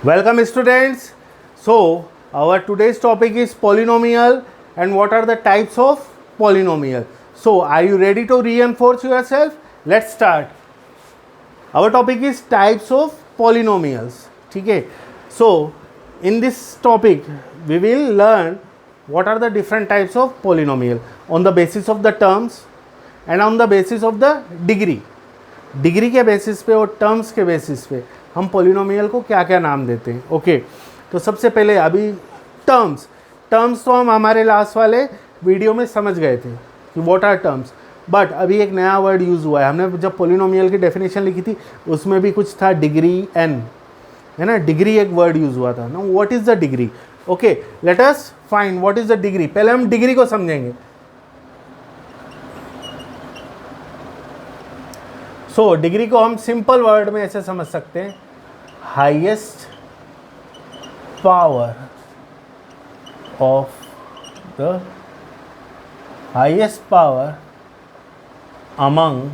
Welcome students. So our today's topic is polynomial and what are the types of polynomial. So are you ready to reinforce yourself? Let's start. Our topic is types of polynomials. ठीक है. So in this topic we will learn what are the different types of polynomial on the basis of the terms and on the basis of the degree. Degree के basis पे और terms के basis पे हम polynomial को क्या क्या नाम देते हैं. ओके तो सबसे पहले अभी टर्म्स तो हम हमारे लास्ट वाले वीडियो में समझ गए थे कि व्हाट आर टर्म्स. बट अभी एक नया वर्ड यूज़ हुआ है. हमने जब पोलिनोमियल की डेफिनेशन लिखी थी उसमें भी कुछ था डिग्री एन, है ना. डिग्री एक वर्ड यूज़ हुआ था ना. What is the degree. Okay let us find what is the degree. पहले हम डिग्री को समझेंगे. सो डिग्री को हम सिंपल वर्ड में ऐसे समझ सकते हैं, highest power of the highest power among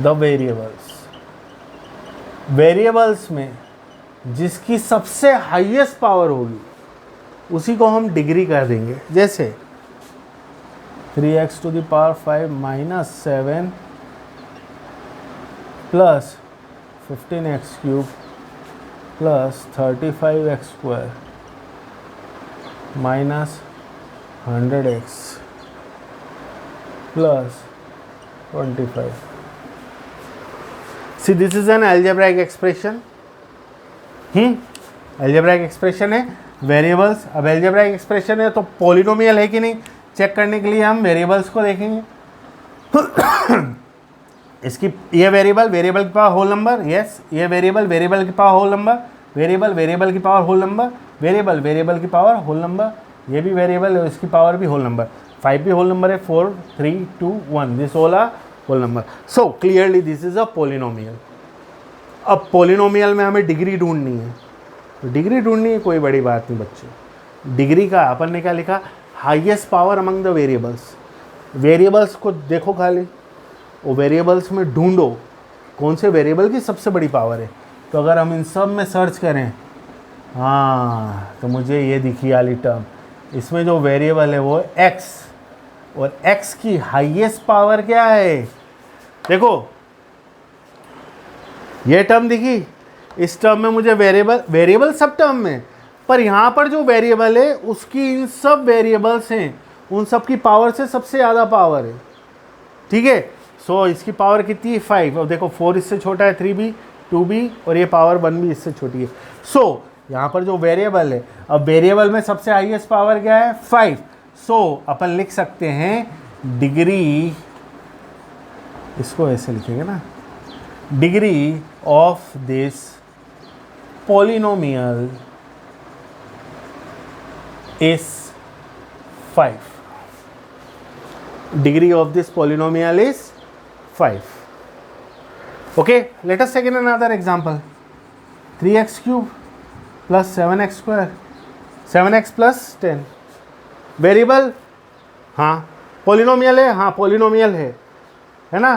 the variables. Variables में जिसकी सबसे हाईएस्ट पावर होगी उसी को हम डिग्री कर देंगे. जैसे 3x to the power 5 minus 7 plus 15x cube plus 35x square minus 100x plus 25. See, this is an algebraic expression. algebraic expression है. वेरिएबल्स, अब algebraic expression है तो पोलिनोमियल है कि नहीं चेक करने के लिए हम वेरिएबल्स को देखेंगे. इसकी ये वेरिएबल की पावर होल नंबर, यस. ये वेरिएबल की पावर होल नंबर, वेरिएबल की पावर होल नंबर, वेरिएबल की पावर होल नंबर. ये भी वेरिएबल है, इसकी पावर भी होल नंबर. 5 भी होल नंबर है. 4 3 2 1 this all are whole number. So clearly this is a polynomial. अब पोलिनोमियल में हमें डिग्री ढूंढनी है. तो डिग्री ढूंढनी है कोई बड़ी बात नहीं बच्चों. डिग्री का अपन ने क्या लिखा, highest power among the variables. Variables को देखो खाली, वो वेरिएबल्स में ढूंढो कौन से वेरिएबल की सबसे बड़ी पावर है. तो अगर हम इन सब में सर्च करें, हाँ तो मुझे ये दिखी वाली टर्म. इसमें जो वेरिएबल है वो x, और x की हाईएस्ट पावर क्या है. देखो ये टर्म दिखी. इस टर्म में मुझे वेरिएबल सब टर्म में, पर यहाँ पर जो वेरिएबल है उसकी इन सब वेरिएबल्स हैं उन सब की पावर से सबसे ज़्यादा पावर है. ठीक है. सो इसकी पावर कितनी है 5. और देखो 4 इससे छोटा है, 3 भी 2 भी, और ये पावर 1 भी इससे छोटी है. सो यहाँ पर जो वेरिएबल है, अब वेरिएबल में सबसे हाईएस्ट पावर क्या है 5. सो अपन लिख सकते हैं डिग्री, इसको ऐसे लिखेंगे ना, degree of this polynomial is 5. Degree of this polynomial is 5. Okay, let us take another example. 3x cube plus 7x square, 7x plus 10. Variable, हाँ पोलिनोमियल है, हाँ पोलिनोमियल है ना.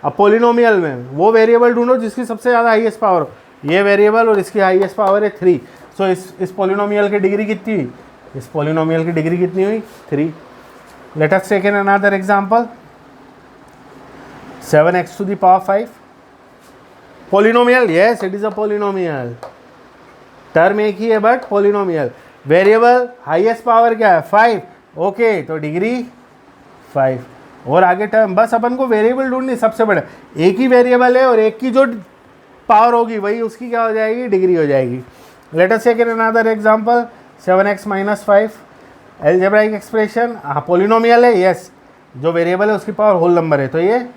अब पोलिनोमियल में वो वेरिएबल ढूंढो जिसकी सबसे ज़्यादा हाईएस्ट पावर हो. ये वेरिएबल और इसकी हाईएस्ट पावर है 3. सो इस पोलिनोमियल की डिग्री कितनी हुई, इस पोलिनोमियल की डिग्री कितनी हुई 3. Let us take another example. 7x to the power 5. Polynomial, yes it is a polynomial. Term एक ही है but polynomial. Variable highest power क्या है 5. ओके तो डिग्री 5. और आगे टर्म, बस अपन को वेरिएबल ढूंढनी सबसे बड़ा. एक ही वेरिएबल है और एक की जो पावर होगी वही उसकी क्या हो जाएगी, डिग्री हो जाएगी. Let us take another example. 7x - 5 algebraic expression. हाँ पोलिनोमियल है, यस. जो वेरिएबल है उसकी पावर होल नंबर है तो ये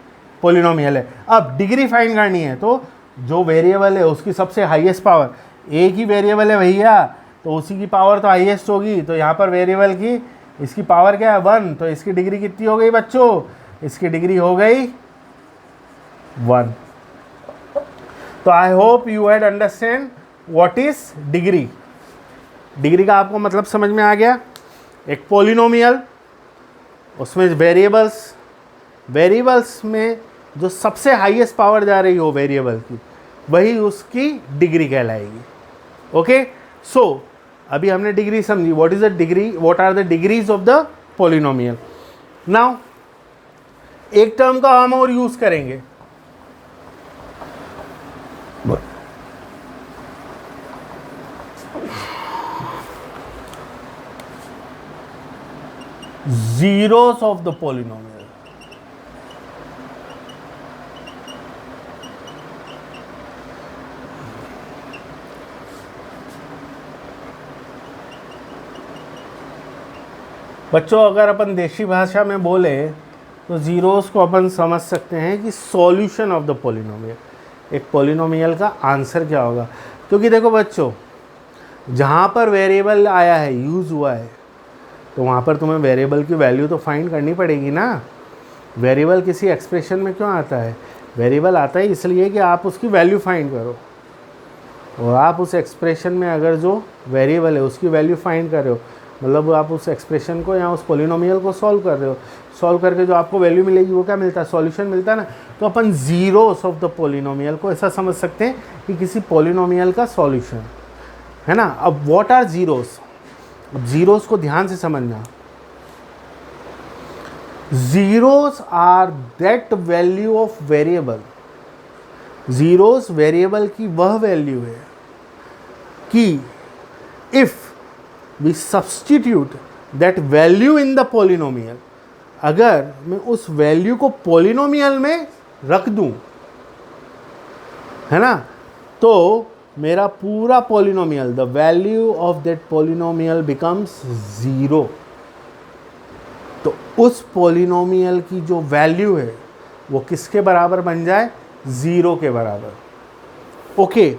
पोलिनोमियल है. अब डिग्री फाइंड करनी है तो जो वेरिएबल है उसकी सबसे हाईएस्ट पावर, एक ही वेरिएबल है भैया तो उसी की पावर तो हाईएस्ट होगी. तो यहाँ पर वेरिएबल की इसकी पावर क्या है 1. तो इसकी डिग्री कितनी हो गई बच्चों, इसकी डिग्री हो गई 1. तो I hope you had understand what is degree. Degree का आपको मतलब समझ में आ गया. एक पोलिनोमियल, उसमें वेरिएबल्स में जो सबसे हाईएस्ट पावर जा रही हो वेरिएबल की वही उसकी डिग्री कहलाएगी। ओके, सो अभी हमने डिग्री समझी, what is the degree, what are the degrees of the polynomial. Now एक टर्म का हम और यूज करेंगे, zeros of the polynomial। बच्चों अगर अपन देशी भाषा में बोले तो जीरोस को अपन समझ सकते हैं कि सॉल्यूशन ऑफ द पॉलिनोमियल। एक पॉलिनोमियल का आंसर क्या होगा, क्योंकि देखो बच्चों जहाँ पर वेरिएबल आया है, यूज़ हुआ है, तो वहाँ पर तुम्हें वेरिएबल की वैल्यू तो फाइंड करनी पड़ेगी ना। वेरिएबल किसी एक्सप्रेशन में क्यों आता है, वेरिएबल आता है इसलिए कि आप उसकी वैल्यू फाइंड करो, और आप उस एक्सप्रेशन में अगर जो वेरिएबल है उसकी वैल्यू फाइंड कर रहे हो, मतलब आप उस एक्सप्रेशन को या उस पॉलिनोमियल को सॉल्व कर रहे हो, सॉल्व करके जो आपको वैल्यू मिलेगी वो क्या मिलता है, सॉल्यूशन मिलता है ना। तो अपन जीरोस ऑफ द पॉलिनोमियल को ऐसा समझ सकते हैं कि किसी पॉलिनोमियल का सॉल्यूशन है ना। अब व्हाट आर जीरोस, अब जीरोस को ध्यान से समझना। Zeros are that value of variable, zeros variable की वह वैल्यू है कि if we substitute that value in the polynomial, अगर मैं उस वैल्यू को पॉलिनोमियल में रख दूं, है ना, तो मेरा पूरा polynomial, the value of that polynomial becomes zero. तो उस पॉलिनोमियल की जो वैल्यू है वो किसके बराबर बन जाए, ज़ीरो के बराबर। Okay,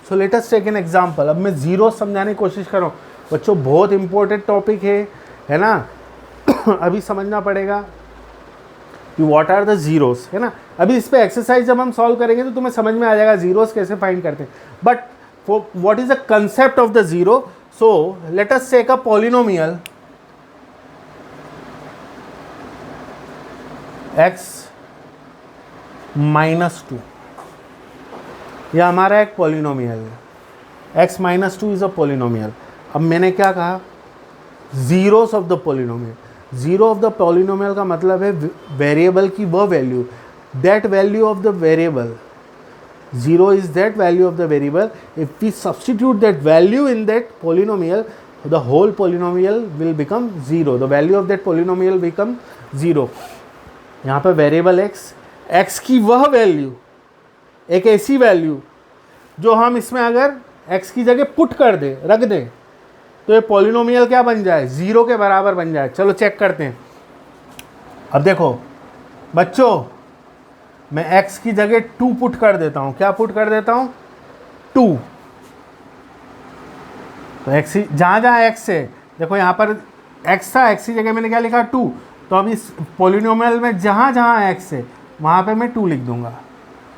so let us take an example. अब मैं ज़ीरो समझाने की कोशिश कर रहा हूँ बच्चों, बहुत इंपॉर्टेंट टॉपिक है ना। अभी समझना पड़ेगा कि व्हाट आर द जीरोस, है ना। अभी इस पे एक्सरसाइज जब हम सॉल्व करेंगे तो तुम्हें समझ में आ जाएगा जीरोस कैसे फाइंड करते हैं। But for what is the concept of the zero, so let us take a polynomial x -2, यह हमारा एक पॉलिनोमियल है, x -2 इज अ पॉलिनोमियल। अब मैंने क्या कहा, zeros of the polynomial. Zero of the polynomial का मतलब है वेरिएबल की वह value, that value of the variable. Zero is that value of the variable, if we substitute that value in that polynomial, the whole polynomial will become zero, the value of that polynomial become zero. यहाँ पर variable x की वह value, एक ऐसी value जो हम इसमें अगर x की जगह पुट कर दे, रख दें, तो ये पॉलिनोमियल क्या बन जाए, ज़ीरो के बराबर बन जाए। चलो चेक करते हैं। अब देखो बच्चों, मैं x की जगह 2 पुट कर देता हूँ। क्या पुट कर देता हूँ, 2। तो x जहाँ जहाँ x है, देखो यहाँ पर x था, x की जगह मैंने क्या लिखा, 2। तो अब इस पॉलिनोमियल में जहाँ जहाँ x है वहाँ पे मैं 2 लिख दूँगा।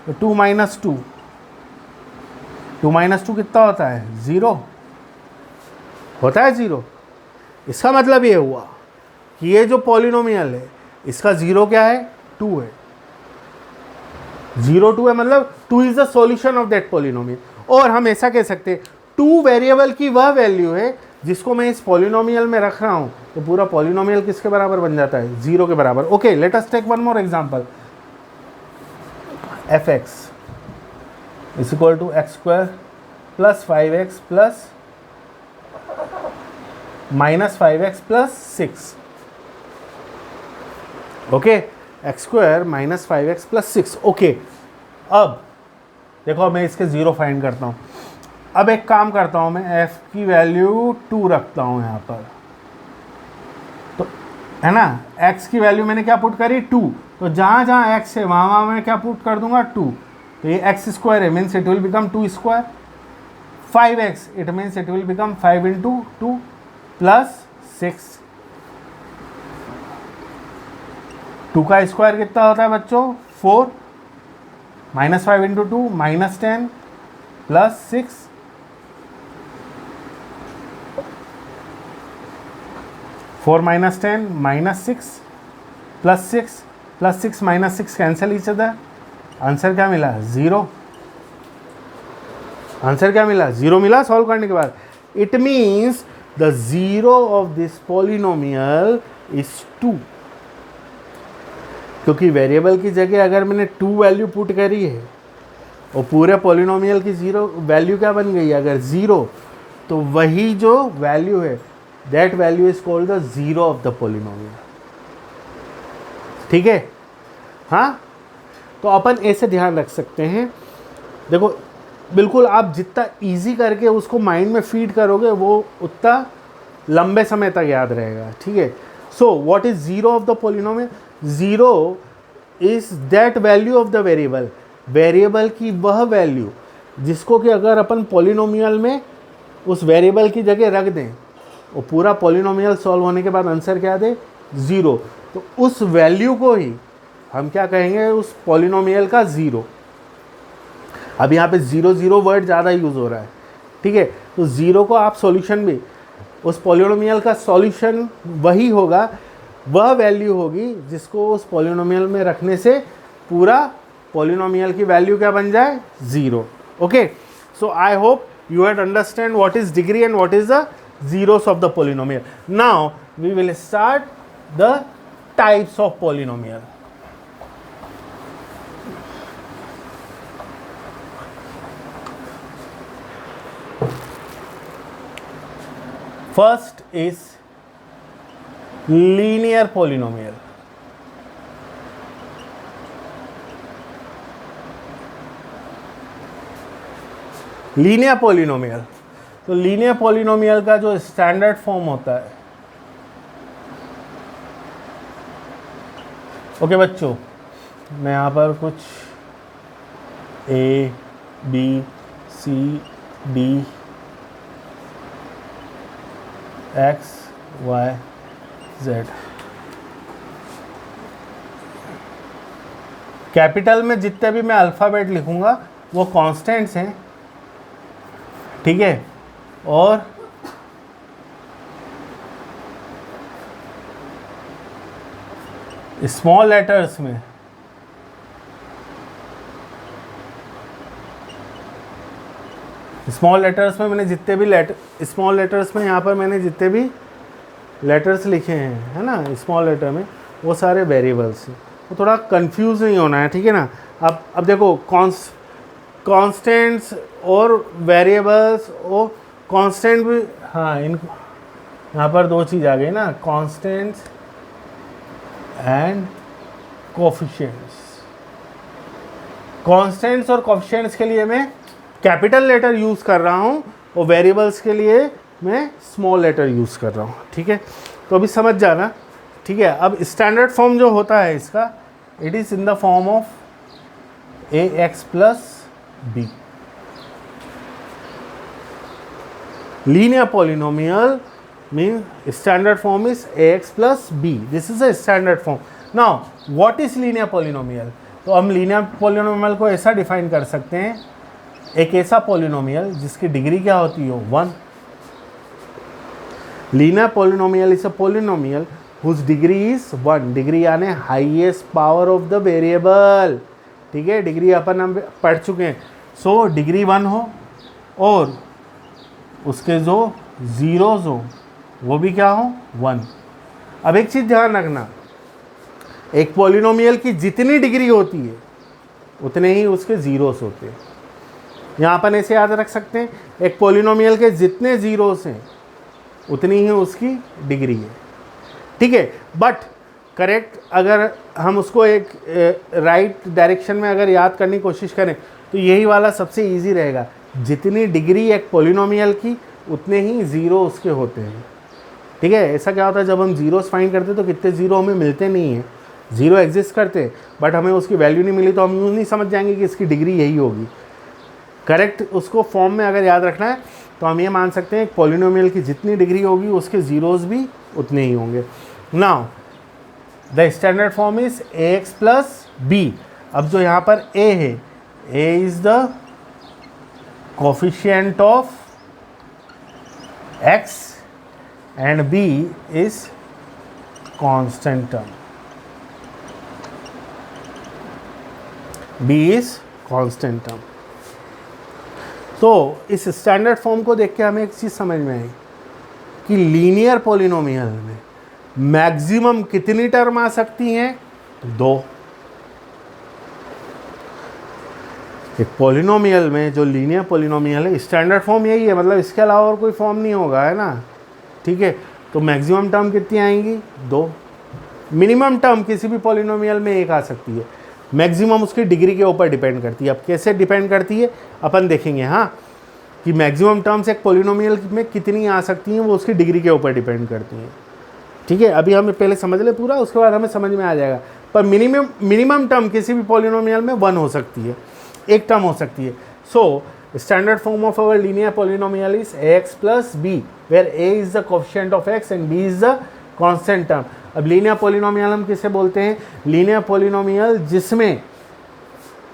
तो 2 - 2, 2 - 2 कितना होता है, 0 होता है, 0। इसका मतलब ये हुआ कि ये जो पॉलिनोमियल है इसका ज़ीरो क्या है, 2 है। 0 2 है, मतलब 2 is the solution of that polynomial. और हम ऐसा कह सकते हैं 2 वेरिएबल की वह वैल्यू है जिसको मैं इस पॉलिनोमियल में रख रहा हूँ, तो पूरा पॉलिनोमियल किसके बराबर बन जाता है, 0 के बराबर। Okay, let us take one more example. f(x) = x² + 5x + -5x + 6। Okay, x² - 5x + 6। Okay, अब देखो मैं इसके ज़ीरो फाइंड करता हूँ। अब एक काम करता हूँ, मैं f की वैल्यू 2 रखता हूँ यहाँ पर, तो है ना, x की वैल्यू मैंने क्या पुट करी, 2। तो जहाँ जहाँ x है वहाँ वहाँ मैं क्या पुट कर दूंगा, 2। तो ये x² है, means it will become 2²। 5x, it means it will become 5 × 2 + 6। 2 का स्क्वायर कितना होता है बच्चों, 4। -5 × 2 -10 + 6। 4 - 10 -6 + 6 + 6 - 6 कैंसिल ईच अदर। आंसर क्या मिला, 0। आंसर क्या मिला? 0 मिला सॉल्व करने के बाद. It means the zero of this polynomial is 2, क्योंकि वेरिएबल की जगह अगर मैंने 2 वैल्यू पुट करी है और पूरे पॉलिनोमियल की जीरो वैल्यू क्या बन गई? अगर 0, तो वही जो वैल्यू है that value is called the zero of the polynomial. ठीक है. हाँ, तो अपन ऐसे ध्यान रख सकते हैं. देखो बिल्कुल आप जितना इजी करके उसको माइंड में फीड करोगे वो उतना लंबे समय तक याद रहेगा. ठीक है. So what is zero of the polynomial? Zero is that value of the variable. Variable की वह वैल्यू जिसको कि अगर अपन पॉलिनोमियल में उस वेरिएबल की जगह रख दें और पूरा पॉलिनोमियल सॉल्व होने के बाद आंसर क्या दे? 0. तो उस वैल्यू को ही हम क्या कहेंगे? उस पॉलिनोमियल का ज़ीरो. अब यहाँ पे 0 वर्ड ज़्यादा यूज़ हो रहा है. ठीक है. तो ज़ीरो को आप सॉल्यूशन भी, उस पॉलिनोमियल का सॉल्यूशन वही होगा, वह वैल्यू होगी जिसको उस पॉलिनोमियल में रखने से पूरा पॉलिनोमियल की वैल्यू क्या बन जाए? 0. Okay. So I hope you had understand what is degree and what is the zeros of the polynomial. Now we will start the types of polynomial. First is linear polynomial. Linear polynomial. तो linear polynomial का जो standard form होता है, okay बच्चों, मैं यहाँ पर कुछ A, B, C, D, X, Y, Z. Capital में जितने भी मैं अल्फ़ाबेट लिखूँगा वो कॉन्स्टेंट्स हैं. ठीक है. और स्मॉल लेटर्स में मैंने जितने भी स्मॉल लेटर्स में यहाँ पर मैंने जितने भी लेटर्स लिखे हैं, है ना, स्मॉल लेटर में, वो सारे वेरिएबल्स हैं. तो थोड़ा कंफ्यूज नहीं होना है. ठीक है ना. अब देखो कॉन्स्टेंट्स और वेरिएबल्स और कांस्टेंट भी, हाँ, इन यहाँ पर दो चीज़ आ गई ना, कांस्टेंट्स एंड कोफिशिएंट्स. कांस्टेंट्स और कोफिशिएंट्स के लिए मैं कैपिटल लेटर यूज़ कर रहा हूँ और वेरिएबल्स के लिए मैं स्मॉल लेटर यूज़ कर रहा हूँ. ठीक है. तो अभी समझ जाना. ठीक है. अब स्टैंडर्ड फॉर्म जो होता है इसका, it is in the form of ax plus b. Linear polynomial means standard form is ax plus b. This is a standard form. Now what is linear polynomial? तो हम linear polynomial को ऐसा define कर सकते हैं, एक ऐसा polynomial जिसकी डिग्री क्या होती हो? 1. Linear polynomial is a polynomial whose degree is 1. Degree यानी highest power of the variable. ठीक है. डिग्री अपन हम पढ़ चुके हैं. सो डिग्री 1 हो और उसके जो ज़ीरोज़ हो वो भी क्या हो? 1. अब एक चीज़ ध्यान रखना, एक पॉलिनोमियल की जितनी डिग्री होती है उतने ही उसके ज़ीरोज़ होते हैं. यहाँ अपन ऐसे याद रख सकते हैं, एक पॉलिनोमियल के जितने ज़ीरोज़ हैं उतनी ही उसकी डिग्री है. ठीक है. बट करेक्ट अगर हम उसको एक राइट डायरेक्शन में अगर याद करने की कोशिश करें तो यही वाला सबसे इजी रहेगा. जितनी डिग्री एक पॉलिनोमियल की उतने ही ज़ीरो उसके होते हैं. ठीक है. ऐसा क्या होता है, जब हम ज़ीरोस फाइंड करते हैं तो कितने ज़ीरो हमें मिलते नहीं हैं. ज़ीरो एग्जिस्ट करते हैं बट हमें उसकी वैल्यू नहीं मिली, तो हम यूँ नहीं समझ जाएंगे कि इसकी डिग्री यही होगी. करेक्ट उसको फॉर्म में अगर याद रखना है तो हम ये मान सकते हैं पॉलिनोमियल की जितनी डिग्री होगी उसके ज़ीरोज़ भी उतने ही होंगे. Now the standard form is ax plus b. अब जो यहाँ पर a है, a is the coefficient of x and b is constant term. b is constant term. तो इस स्टैंडर्ड फॉर्म को देख के हमें एक चीज़ समझ में आई कि लीनियर पॉलिनोमियल में मैक्सिमम कितनी टर्म आ सकती हैं? 2। एक पॉलिनोमियल में जो लीनियर पॉलिनोमियल है, स्टैंडर्ड फॉर्म यही है, मतलब इसके अलावा और कोई फॉर्म नहीं होगा, है ना? ठीक है, तो मैक्सिमम टर्म कितनी आएंगी? 2। मिनिमम टर्म किसी भी पॉलिनोमियल में 1 आ सकती है, मैक्सिमम उसकी डिग्री के ऊपर डिपेंड करती है। अब कैसे डिपेंड करती है अपन देखेंगे, हाँ, कि मैक्सिमम टर्म्स एक पॉलिनोमियल में कितनी आ सकती हैं वो उसकी डिग्री के ऊपर डिपेंड करती हैं। ठीक है, अभी हमें पहले समझ ले पूरा, उसके बाद हमें समझ में आ जाएगा। पर मिनिमम टर्म किसी भी पॉलिनोमियल में 1 हो सकती है, एक टर्म हो सकती है। So standard form of our linear polynomial is ax plus b, where a is the coefficient of x and b is the constant term. अब लीनियर पॉलिनोमियल हम किसे बोलते हैं? लीनियर पॉलिनोमियल जिसमें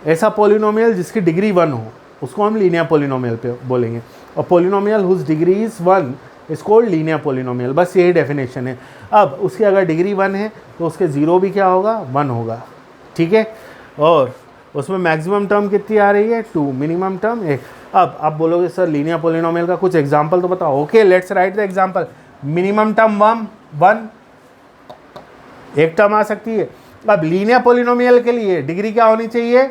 ऐसा पॉलिनोमियल जिसकी डिग्री 1 हो, उसको हम लीनियर पॉलिनोमियल पे बोलेंगे। और polynomial whose degree is 1 is called linear polynomial. बस यही डेफिनेशन है। अब उसकी अगर डिग्री 1 है तो उसके ज़ीरो भी क्या होगा? 1 होगा। ठीक है, और उसमें मैक्सिमम टर्म कितनी आ रही है? 2, मिनिमम टर्म 1। अब आप बोलोगे सर लीनियर पॉलिनोमियल का कुछ एग्जांपल तो बताओ। Okay, let's write the example. Minimum term 1, एक टर्म आ सकती है। अब लीनियर पॉलिनोमियल के लिए डिग्री क्या होनी चाहिए?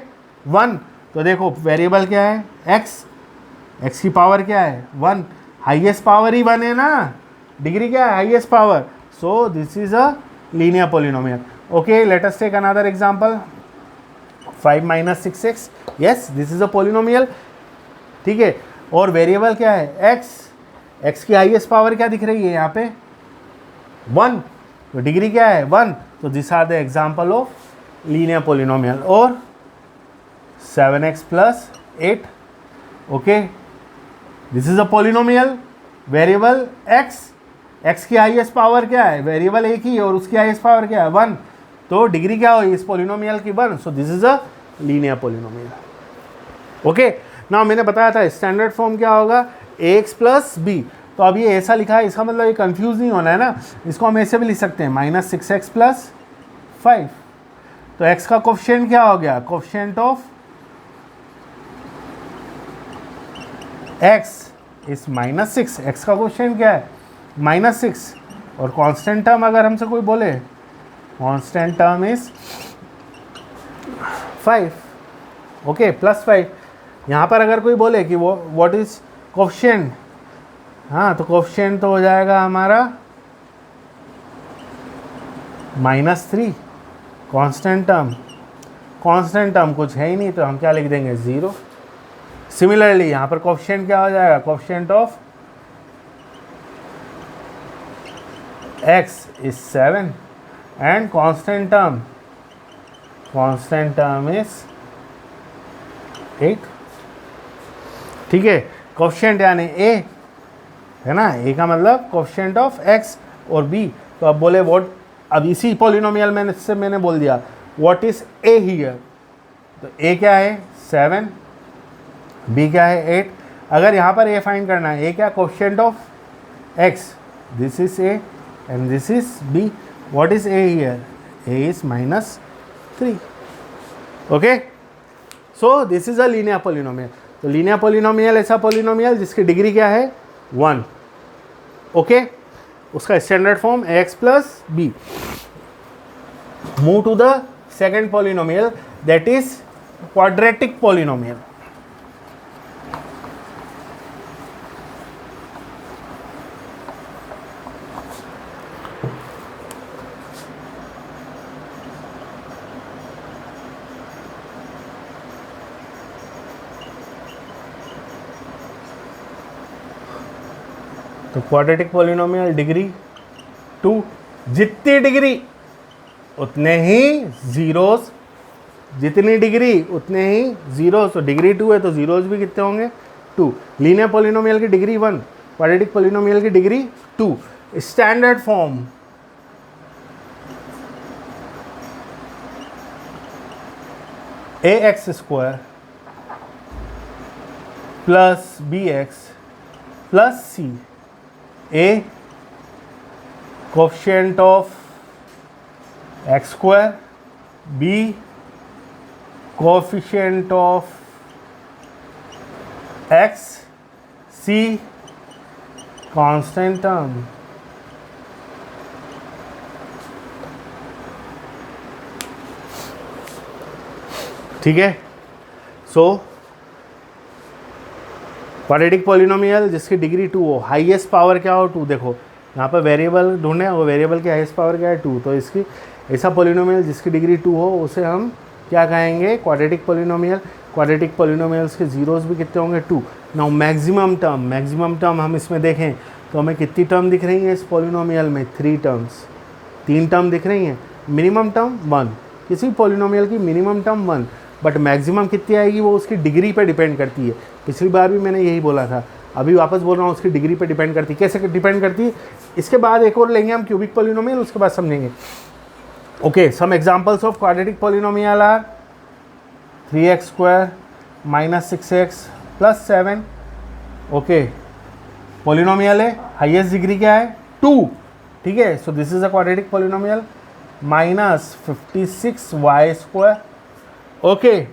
1। तो देखो वेरिएबल क्या है? x की पावर क्या है? 1। हाईएस्ट पावर ही 1 है ना, डिग्री क्या है? Highest power. So this is a linear polynomial. Okay, let us take another example. 5 - 6x, yes this is a polynomial. ठीक है, और वेरिएबल क्या है? x की हाईएस्ट पावर क्या दिख रही है यहाँ पे? 1। तो डिग्री क्या है? 1। तो this are the example of linear polynomial. और 7x + 8, okay, this is a polynomial. Variable x की हाईएस्ट पावर क्या है? वेरिएबल एक ही है और उसकी हाईएस्ट पावर क्या है? 1। तो डिग्री क्या होगी इस पॉलिनोमियल की? 1। सो this is a linear polynomial. Okay, ना मैंने बताया था स्टैंडर्ड फॉर्म क्या होगा? ax + b। तो अब ये ऐसा लिखा है, इसका मतलब ये कंफ्यूज नहीं होना है ना। इसको हम ऐसे भी लिख सकते हैं -6x + 5। तो x का कोएफिशिएंट क्या हो गया? Coefficient of x is -6। x का कोएफिशिएंट क्या है? -6। और कांस्टेंट टर्म अगर हमसे कोई बोले, कांस्टेंट टर्म इज 5, ओके, +5। यहाँ पर अगर कोई बोले कि वो व्हाट इज कोएफिशिएंट, हाँ, तो कोएफिशिएंट तो हो जाएगा हमारा -3। कांस्टेंट टर्म कुछ है ही नहीं, तो हम क्या लिख देंगे? 0। सिमिलरली यहाँ पर कोएफिशिएंट क्या हो जाएगा? Coefficient of x is 7 and constant term is 8। ठीक है, कोएफिशिएंट यानी a है ना, a का मतलब कोएफिशिएंट ऑफ x और b। तो अब बोले व्हाट, अब इसी पॉलिनोमियल में से मैंने बोल दिया व्हाट इज a हियर। तो a क्या है? 7, b क्या है? 8। अगर यहाँ पर a फाइंड करना है, a क्या? Coefficient of x, this is a and this is b। What is a here? a is -3। Okay, so this is a linear polynomial. तो लीनियर पॉलिनोमियल ऐसा पॉलिनोमियल जिसकी डिग्री क्या है? 1। ओके, उसका standard form ax + b। Move to the second polynomial, that is quadratic polynomial. तो quadratic polynomial degree 2, जितनी degree उतने ही zeros, जितनी डिग्री उतने ही जीरोस। तो डिग्री 2 है तो जीरोस भी कितने होंगे? 2। लीनियर पॉलिनोमियल की डिग्री 1, क्वाड्रेटिक पॉलिनोमियल की degree 2। Standard form ax² + bx + c। a coefficient of x², b coefficient of x c constant term, ठीक है। सो क्वाड्रेटिक पॉलिनोमियल जिसकी डिग्री 2 हो, हाईएस्ट पावर क्या हो 2, देखो यहाँ पर वेरिएबल ढूंढे, वो वेरिएबल की हाईएस्ट पावर क्या है 2, तो इसकी ऐसा पॉलिनोमियल जिसकी डिग्री 2 हो उसे हम क्या कहेंगे, क्वाड्रेटिक पॉलिनोमियल। क्वाड्रेटिक पॉलिनोमियल्स के जीरोस भी कितने होंगे 2। नाउ मैक्सिमम टर्म हम इसमें देखें तो हमें कितनी टर्म दिख रही है इस पॉलिनोमियल में, 3 टर्म्स, 3 टर्म दिख रही हैं। मिनिमम टर्म 1, किसी पॉलिनोमियल की मिनिमम टर्म 1, बट मैक्सिमम कितनी आएगी वो उसकी डिग्री पे डिपेंड करती है। पिछली बार भी मैंने यही बोला था, अभी वापस बोल रहा हूँ, उसकी डिग्री पे डिपेंड करती है। कैसे डिपेंड करती है, इसके बाद एक और लेंगे हम क्यूबिक पॉलिनोमियल, उसके बाद समझेंगे। Okay, some examples of quadratic polynomial are 3x² - 6x + 7। Okay, polynomial है, हाईएस्ट डिग्री क्या है 2, ठीक है। So this is a quadratic polynomial. -56y²। Okay,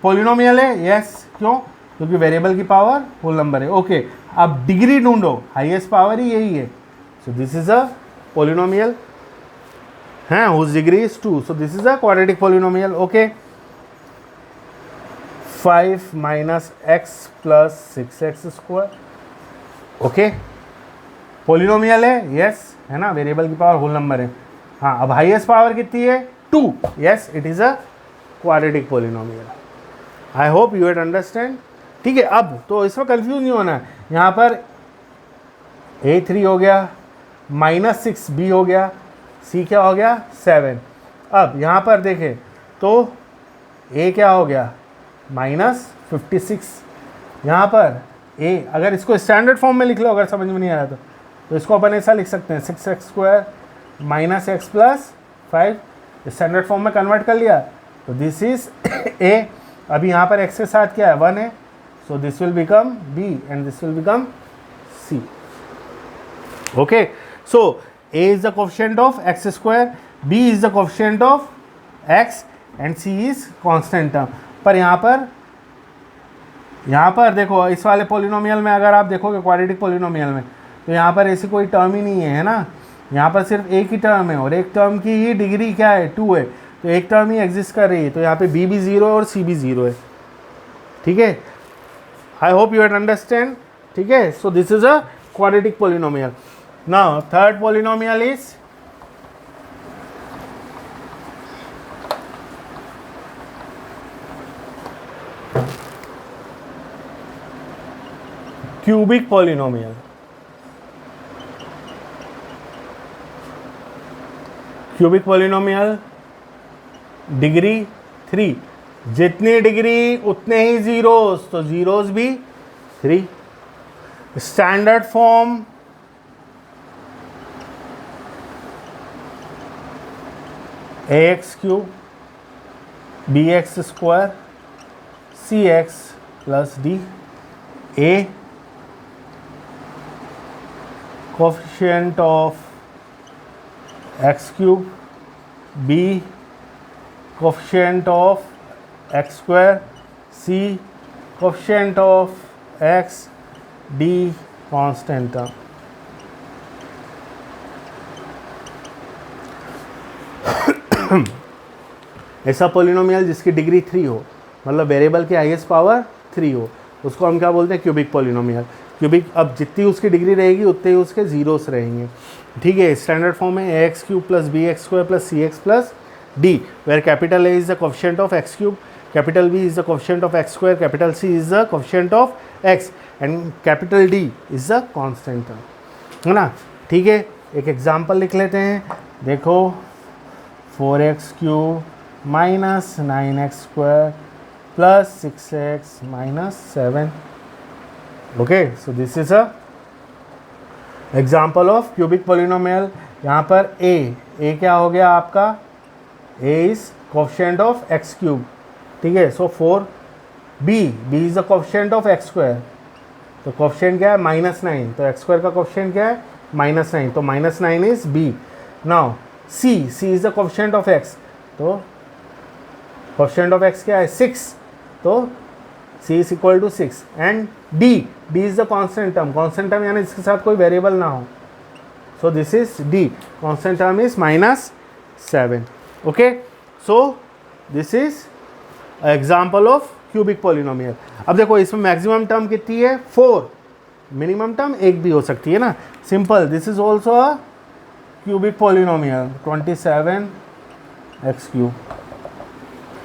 polynomial है, यस, क्यों, क्योंकि वेरिएबल की पावर होल नंबर है। ओके, अब डिग्री ढूंढो, हाईएस्ट पावर ही यही है। So this is a polynomial है whose degree is 2, so this is a quadratic polynomial. Okay, 5 - x + 6x²। Okay, polynomial है, यस, है ना, वेरिएबल की पावर होल नंबर है। हाँ, अब हाईएस्ट पावर कितनी है 2, yes, it is a quadratic polynomial. I hope you had understand, ठीक है। अब तो इसमें कंफ्यूज नहीं होना है, यहाँ पर a3 हो गया, -6b हो गया, c क्या हो गया 7। अब यहाँ पर देखें तो a क्या हो गया -56, यहाँ पर a, अगर इसको स्टैंडर्ड फॉर्म में लिख लो, अगर समझ में नहीं आ रहा तो इसको अपन ऐसा लिख सकते हैं, 6x² - x + 5, स्टैंडर्ड फॉर्म में कन्वर्ट कर लिया, तो दिस इज a। अभी यहाँ पर x के साथ क्या है 1 है, so this will become b and this will become c। Okay, so a is the coefficient of x², b is the coefficient of x and c is constant term। पर यहाँ पर देखो, इस वाले पॉलिनोमियल में अगर आप देखोगे क्वाड्रेटिक पॉलिनोमियल में, तो यहाँ पर ऐसी कोई टर्म ही नहीं है ना, यहाँ पर सिर्फ एक ही टर्म है और एक टर्म की ही डिग्री क्या है 2 है, तो एक टर्म ही एग्जिस्ट कर रही है, तो यहाँ पे b भी 0 और c भी 0 है, ठीक है। I hope you had understand, ठीक है। So this is a quadratic polynomial. Now, third polynomial is cubic polynomial। cubic polynomial degree 3, जितनी डिग्री उतने ही जीरोस, तो जीरोस भी 3। Standard form ax³ bx² cx + d। a coefficient of x³, b coefficient of x², c coefficient of x, d constant term। ऐसा polynomial जिसकी degree 3 हो, मतलब variable की highest power 3 हो, उसको हम क्या बोलते हैं, क्यूबिक पॉलिनोमियल। क्यूबिक, अब जितनी उसकी डिग्री रहेगी उतने ही उसके जीरोस रहेंगे, ठीक है। स्टैंडर्ड फॉर्म है ax³ + bx² + cx + d, where capital A is the coefficient of x³, capital B is the coefficient of x², capital C is the coefficient of x and capital D is the constant term, है ना, ठीक है। एक example लिख लेते हैं, देखो 4x³ - 9x² + 6x - 7। Okay, so this is a example of cubic polynomial. यहाँ पर a क्या हो गया आपका, a is coefficient of x³, ठीक है। सो 4b is the coefficient of x², तो कोएफिशिएंट क्या है -9, तो x² का कोएफिशिएंट क्या है -9, तो -9 is b। Now c is the coefficient of x, तो कोएफिशिएंट ऑफ x क्या है 6, तो c is equal to 6 and d is the constant term यानी इसके साथ कोई वेरिएबल ना हो, so this is d, constant term is -7. Okay, so this is example of cubic polynomial. अब देखो इसमें मैक्सिमम टर्म कितनी है 4, मिनिमम टर्म 1 भी हो सकती है ना, simple. This is also a cubic polynomial 27x3.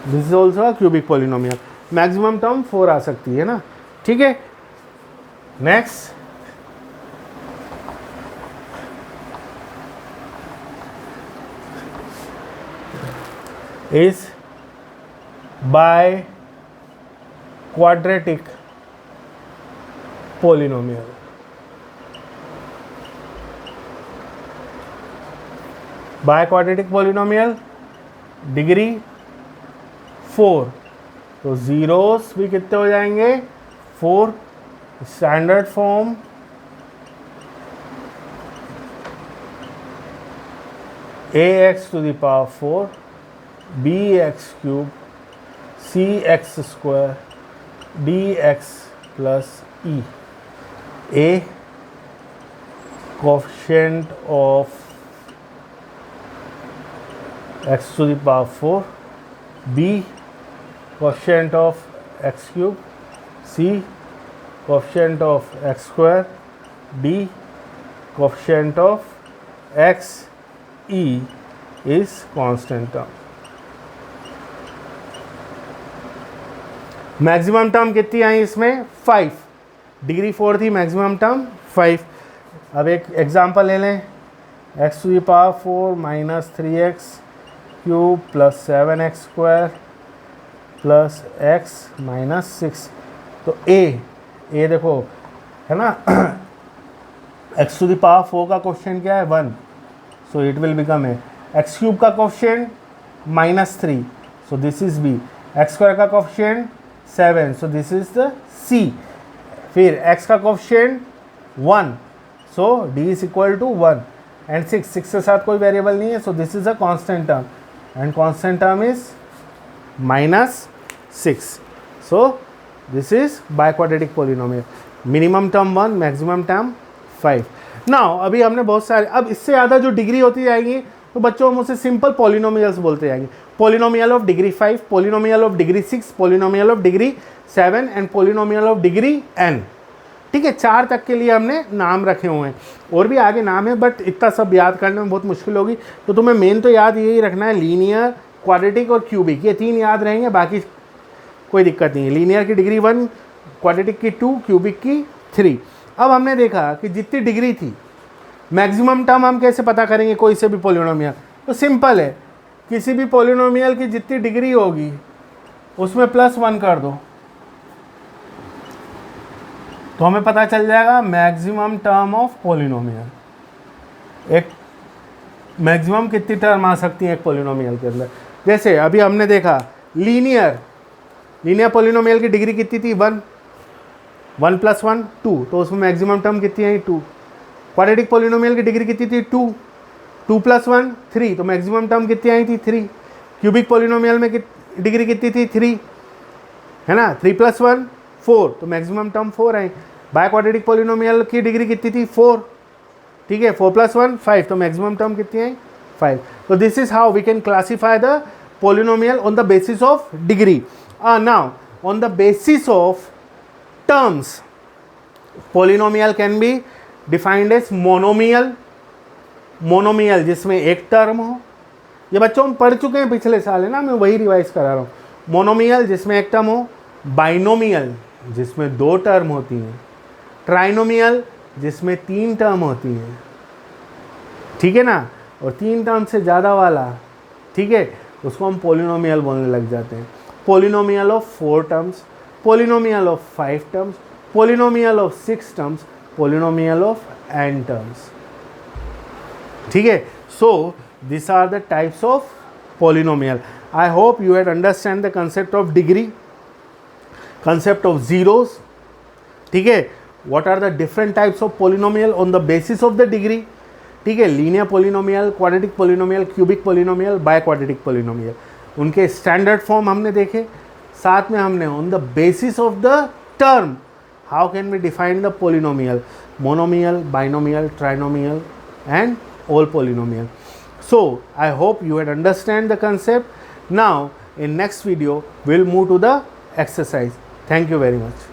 This is also a cubic polynomial, maximum term 4 आ सकती है ना. ठीक है, next is bi-quadratic polynomial. Bi-quadratic polynomial degree 4, तो जीरोस भी कितने हो जाएंगे 4. Standard form ax to the power 4 bx cube cx square dx plus e. A coefficient of x to the power 4, b coefficient of x cube, c coefficient of x square, d coefficient of x, e is constant term. Maximum term कितनी आई इसमें 5, degree 4 थी, maximum term 5. अब एक example ले लें, x to the power 4 minus 3x cube plus 7x square plus x minus 6. तो a देखो है ना x टू द पावर 4 का क्वेश्चन क्या है 1, so it will become A. x cube का question -3, so this is b. x square का question 7, so this is the c. फिर x का coefficient 1, so d is equal to 1 and 6 के साथ कोई वेरिएबल नहीं है, so this is a constant term and constant term is -6. So this is biquadratic polynomial, minimum term 1, maximum term 5. Now अभी हमने बहुत सारे, अब इससे ज़्यादा जो डिग्री होती जाएगी तो बच्चों हम उसे सिंपल पॉलिनोमियल्स बोलते जाएंगे. Polynomial of degree 5, polynomial of degree 6, polynomial of degree 7 and polynomial of degree n. ठीक है, 4 तक के लिए हमने नाम रखे हुए हैं, और भी आगे नाम है बट इतना सब याद करने में बहुत मुश्किल होगी. तो तुम्हें मेन तो याद यही रखना है, लीनियर, क्वाड्रेटिक और क्यूबिक, ये 3 याद रहेंगे, बाकी कोई दिक्कत नहीं है. लीनियर की डिग्री 1, क्वाड्रेटिक की 2, क्यूबिक की 3. अब हमने देखा कि जितनी डिग्री थी, मैक्सिमम टर्म हम कैसे पता करेंगे कोई से भी पॉलिनोमियल, तो सिंपल है, किसी भी पॉलिनोमियल की जितनी डिग्री होगी उसमें +1 कर दो, तो हमें पता चल जाएगा मैक्सिमम टर्म ऑफ पॉलिनोमियल. एक मैक्सिमम कितनी टर्म आ सकती है एक पॉलिनोमियल के अंदर. जैसे अभी हमने देखा लीनियर पॉलिनोमियल की डिग्री कितनी थी 1, 1 + 1 2, तो उसमें मैक्सिमम टर्म कितनी आई 2. क्वाड्रेटिक पॉलिनोमियल की डिग्री कितनी थी 2, 2 + 1 3, तो मैक्सिमम टर्म कितनी आई थी 3. क्यूबिक पॉलिनोमियल में डिग्री कितनी थी 3, है ना, 3 + 1 4, तो मैक्सिमम टर्म 4 आई. बाइक्वाड्रेटिक पॉलिनोमियल की डिग्री कितनी थी 4, ठीक है, 4 + 1 5, तो मैक्सिमम टर्म कितनी आई 5. तो this is how we can classify the polynomial on the basis of degree. Now on the basis of terms, polynomial can be defined as monomial जिसमें एक टर्म हो. ये बच्चों हम पढ़ चुके हैं पिछले साल, है ना, मैं वही रिवाइज करा रहा हूँ. मोनोमियल जिसमें एक टर्म हो, बाइनोमियल जिसमें 2 टर्म होती हैं, ट्राइनोमियल जिसमें 3 टर्म होती हैं, ठीक है ना, और 3 टर्म से ज़्यादा वाला, ठीक है, उसको हम पॉलिनोमियल बोलने लग जाते हैं. Polynomial of 4 terms, polynomial of 5 terms, polynomial of 6 terms, polynomial of n terms. ठीक है, सो these are the types of polynomial. I hope you had understand the concept of degree, concept of zeros. ठीक है, what are the different types of polynomial on the basis of the degree. ठीक है, linear polynomial, quadratic polynomial, cubic polynomial, biquadratic polynomial, उनके standard form हमने देखे, साथ में हमने on the basis of the term how can we define the polynomial, monomial, binomial, trinomial and all polynomial. So I hope you had understand the concept. Now in next video we'll move to the exercise. Thank you very much.